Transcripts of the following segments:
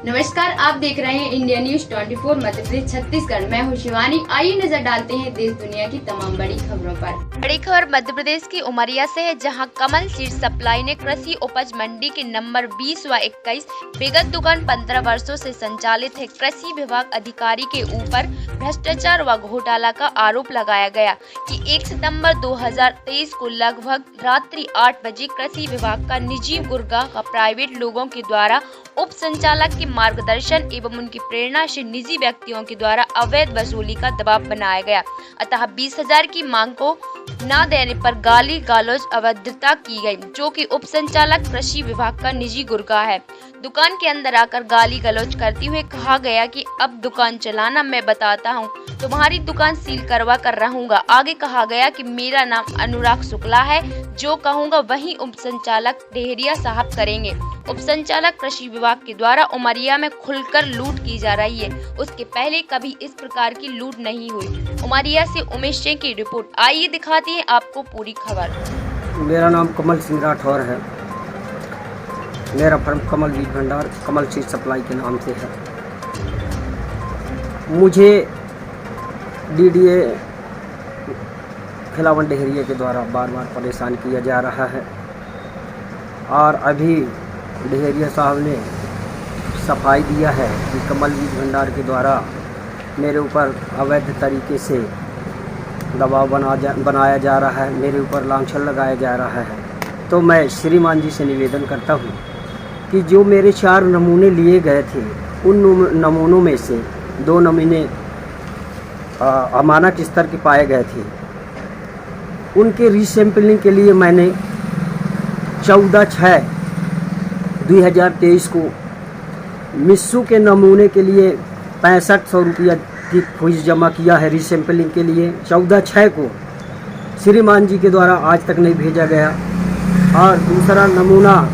नमस्कार, आप देख रहे हैं इंडिया न्यूज 24 मध्य प्रदेश छत्तीसगढ़। मैं हूं शिवानी। आइए नजर डालते हैं देश दुनिया की तमाम बड़ी खबरों पर। बड़ी खबर मध्य प्रदेश की उमरिया से है, जहां कमल सीड्स सप्लाई ने कृषि उपज मंडी के नंबर 20 व 21 विगत दुकान 15 वर्षों से संचालित है। कृषि विभाग अधिकारी के ऊपर भ्रष्टाचार व घोटाला का आरोप लगाया गया कि 1 सितंबर 2023 को लगभग रात्रि 8 बजे कृषि विभाग का निजी गुर्गा का प्राइवेट लोगों के द्वारा उप संचालक के मार्गदर्शन एवं उनकी प्रेरणा से निजी व्यक्तियों के द्वारा अवैध वसूली का दबाव बनाया गया। अतः 20,000 की मांग को न देने पर गाली गलौज अभद्रता की गई, जो कि उप संचालक कृषि विभाग का निजी गुर्गा है। दुकान के अंदर आकर गाली गलौज करते हुए कहा गया कि अब दुकान चलाना मैं बताता हूँ, तुम्हारी दुकान सील करवा कर रहूंगा। आगे कहा गया कि मेरा नाम अनुराग शुक्ला है, जो कहूँगा वही उप संचालक डेहरिया साहब करेंगे। उप संचालक कृषि विभाग के द्वारा उमरिया में खुलकर लूट की जा रही है। उसके पहले कभी इस प्रकार की लूट नहीं हुई। उमरिया से उमेश सिंह की रिपोर्ट। आइए दिखाते हैं आपको पूरी खबर। मेरा नाम कमल सिंह राठौर है। मेरा फर्म कमल बीज भंडार कमल सीड सप्लाई के नाम से है। मुझे डीडीए खिलावन डेहरिया के द्वारा बार बार परेशान किया जा रहा है और अभी डेहरिया साहब ने सफाई दिया है कि कमल बीज भंडार के द्वारा मेरे ऊपर अवैध तरीके से दबाव बनाया जा रहा है, मेरे ऊपर लांछन लगाया जा रहा है। तो मैं श्रीमान जी से निवेदन करता हूँ कि जो मेरे 4 नमूने लिए गए थे, उन नमूनों में से 2 नमूने अमानक स्तर के पाए गए थे। उनके रीसैम्पलिंग के लिए मैंने 14/6/2023 को मिस्सू के नमूने के लिए 6500 रुपया की फीस जमा किया है। रीसैम्पलिंग के लिए 14/6 को श्रीमान जी के द्वारा आज तक नहीं भेजा गया। और दूसरा नमूना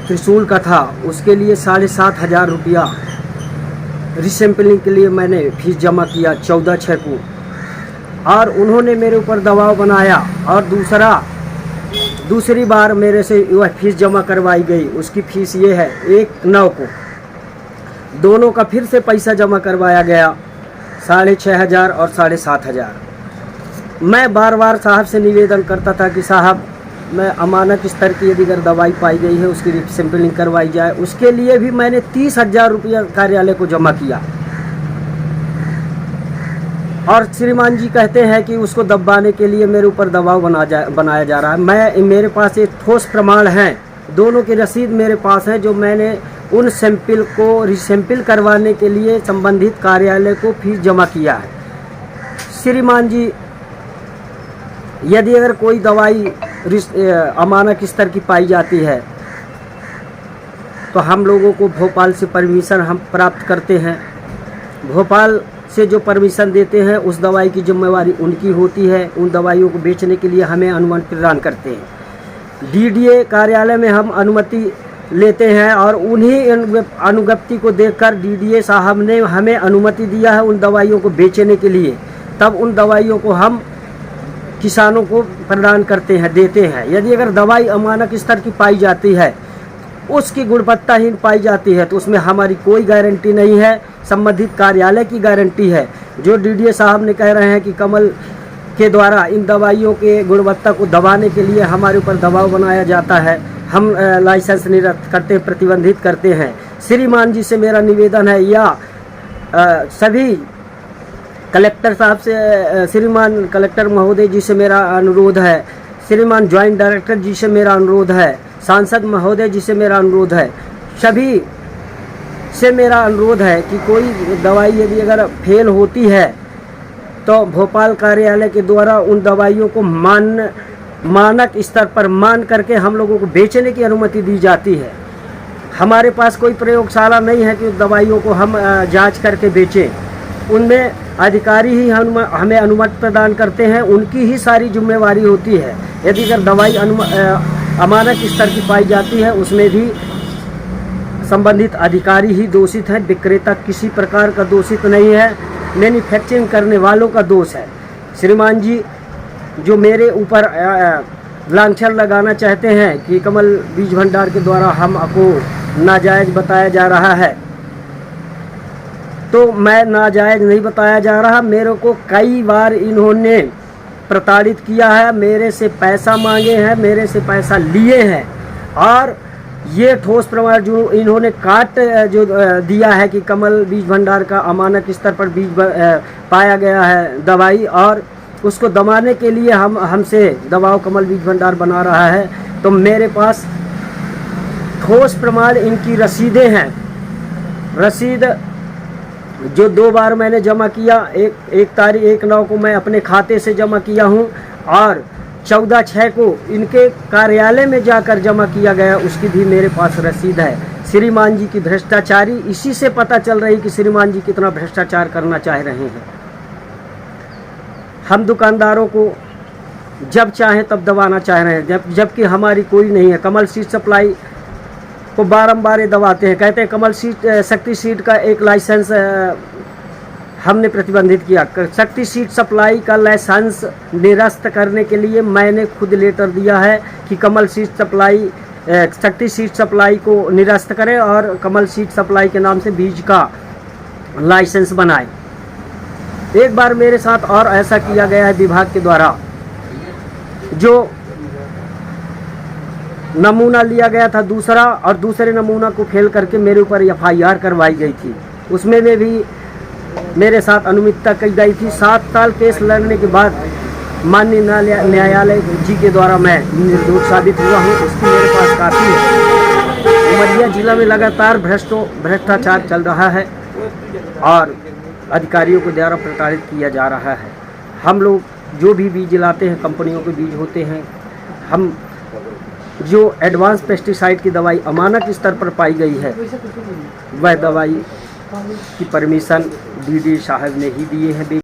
त्रिशूल का था, उसके लिए 7,500 रुपया रीसैम्पलिंग के लिए मैंने फीस जमा किया 14/6 को। और उन्होंने मेरे ऊपर दबाव बनाया और दूसरी बार मेरे से वह फीस जमा करवाई गई। उसकी फीस ये है 1/9 को दोनों का फिर से पैसा जमा करवाया गया 6,500 और 7,500। मैं बार बार साहब से निवेदन करता था कि साहब, मैं अमानक स्तर की यदि अगर दवाई पाई गई है उसकी सैंपलिंग करवाई जाए। उसके लिए भी मैंने 30,000 रुपया कार्यालय को जमा किया और श्रीमान जी कहते हैं कि उसको दबाने के लिए मेरे ऊपर दबाव बनाया जा रहा है। मेरे पास एक ठोस प्रमाण है, दोनों की रसीद मेरे पास है, जो मैंने उन सैंपल को रीसैंपल करवाने के लिए संबंधित कार्यालय को फीस जमा किया है। श्रीमान जी, यदि अगर कोई दवाई अमानक स्तर की पाई जाती है तो हम लोगों को भोपाल से परमिशन हम प्राप्त करते हैं। भोपाल से जो परमिशन देते हैं उस दवाई की जिम्मेवारी उनकी होती है। उन दवाइयों को बेचने के लिए हमें अनुमति प्रदान करते हैं। डीडीए कार्यालय में हम अनुमति लेते हैं और उन्हीं अनुज्ञप्ति को देखकर डीडीए साहब ने हमें अनुमति दिया है उन दवाइयों को बेचने के लिए। तब उन दवाइयों को हम किसानों को प्रदान करते हैं, देते हैं। यदि अगर दवाई अमानक स्तर की पाई जाती है, उसकी गुणवत्ताहीन पाई जाती है, तो उसमें हमारी कोई गारंटी नहीं है, संबंधित कार्यालय की गारंटी है। जो डीडीए साहब ने कह रहे हैं कि कमल के द्वारा इन दवाइयों के गुणवत्ता को दबाने के लिए हमारे ऊपर दबाव बनाया जाता है, हम लाइसेंस निरस्त करते, प्रतिबंधित करते हैं। श्रीमान जी से मेरा निवेदन है, या सभी कलेक्टर साहब से, श्रीमान कलेक्टर महोदय जी से मेरा अनुरोध है, श्रीमान ज्वाइंट डायरेक्टर जी से मेरा अनुरोध है, सांसद महोदय जी से मेरा अनुरोध है, सभी से मेरा अनुरोध है कि कोई दवाई यदि अगर फेल होती है तो भोपाल कार्यालय के द्वारा उन दवाइयों को मानक स्तर पर मान करके हम लोगों को बेचने की अनुमति दी जाती है। हमारे पास कोई प्रयोगशाला नहीं है कि दवाइयों को हम जांच करके बेचें। उनमें अधिकारी ही हमें अनुमति प्रदान करते हैं, उनकी ही सारी जिम्मेवारी होती है। यदि अगर दवाई अमानक स्तर की पाई जाती है, उसमें भी संबंधित अधिकारी ही दोषित है, विक्रेता किसी प्रकार का दोषित नहीं है, मैन्युफैक्चरिंग करने वालों का दोष है। श्रीमान जी जो मेरे ऊपर लांछन लगाना चाहते हैं कि कमल बीज भंडार के द्वारा हमको नाजायज़ बताया जा रहा है। तो मैं नाजायज़ नहीं बताया जा रहा, मेरे को कई बार इन्होंने प्रताड़ित किया है, मेरे से पैसा मांगे हैं, मेरे से पैसा लिए हैं। और ये ठोस प्रमाण जो इन्होंने काट जो दिया है कि कमल बीज भंडार का अमानक स्तर पर बीज पाया गया है दवाई, और उसको दबाने के लिए हमसे दबाव कमल बीज भंडार बना रहा है। तो मेरे पास ठोस प्रमाण इनकी रसीदें हैं। रसीद जो 2 बार मैंने जमा किया, एक तारीख 1/9 को मैं अपने खाते से जमा किया हूँ, और 14/6 को इनके कार्यालय में जाकर जमा किया गया, उसकी भी मेरे पास रसीद है। श्रीमान जी की भ्रष्टाचारी, इसी से पता चल रही कि श्रीमान जी कितना भ्रष्टाचार करना चाह रहे हैं। हम दुकानदारों को जब चाहें तब दबाना चाह रहे हैं, जबकि हमारी कोई नहीं है। कमल सीड सप्लाई को बारंबार दबाते हैं, कहते हैं कमल सीड शक्ति सीड का एक लाइसेंस हमने प्रतिबंधित किया। शक्ति सीड सप्लाई का लाइसेंस निरस्त करने के लिए मैंने खुद लेटर दिया है कि कमल सीड सप्लाई शक्ति सीड सप्लाई को निरस्त करें और कमल सीड सप्लाई के नाम से बीज का लाइसेंस बनाए। एक बार मेरे साथ और ऐसा किया गया है विभाग के द्वारा, जो नमूना लिया गया था दूसरा, और दूसरे नमूना को फेल करके मेरे ऊपर FIR करवाई गई थी। उसमें भी मेरे साथ अनियमितता की गई थी। 7 साल केस लड़ने के बाद माननीय न्यायालय जी के द्वारा मैं निर्दोष साबित हुआ हूँ। इसकी मेरे पास काफ़ी है। उमरिया जिला में लगातार भ्रष्टाचार चल रहा है और अधिकारियों को द्वारा प्रताड़ित किया जा रहा है। हम लोग जो भी बीज लाते हैं, कंपनियों के बीज होते हैं, हम जो एडवांस पेस्टिसाइड की दवाई अमानक स्तर पर पाई गई है, वह दवाई की परमिशन DD साहब ने ही दिए हैं।